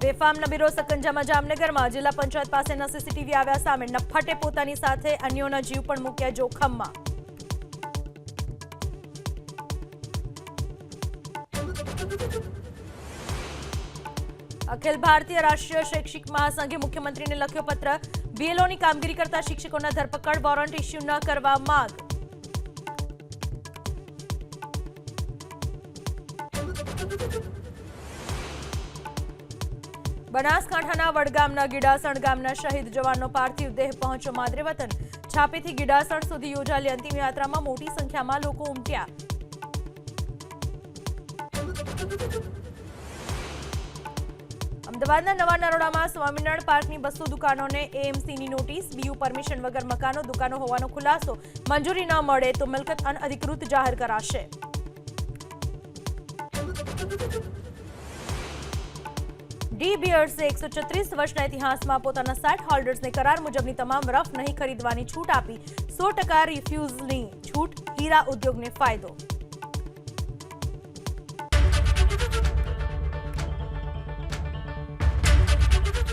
બેફામ નબીરો સકંજામાં જામનગરમાં જિલ્લા પંચાયત પાસેના સીસીટીવી આવ્યા સામે નફ્ફટે પોતાની સાથે અન્યોના જીવ પણ મૂક્યા જોખમમાં। अखिल भारतीय राष्ट्रीय शैक्षिक महासंघे मुख्यमंत्री ने लख्यो पत्र। बीएलओ की कामगीरी करता शिक्षकों धरपकड़ वॉरंट इश्यू न करवा मांग। बनासकांठाना वडगामना गीडासण गामना शहीद जवाननो पार्थिव देह पहोंच्यो मादरे वतन। छापीथी गीडासण सुधी योजाયેલી अंतिम यात्रामां मोटी संख्यामां लोको उमट्या। अमदावादना नवा नरोडामां स्वामीनारायण पार्कनी 200 दुकानोने एएमसीनी नोटिस। बीयू परमिशन वगर मकानो दुकानो होવાનો ખુલાસો। મંજૂરી ન મળે તો મિલકત અનઅધિકૃત જાહેર કરાશે। ડી બિયર્સે 136 વર્ષના ઇતિહાસમાં પોતાના સાઇટ હોલ્ડર્સને કરાર મુજબની તમામ રફ નહીં ખરીદવાની છૂટ આપી। 100% રિફ્યુઝલની છૂટ હીરા ઉદ્યોગને ફાયદો।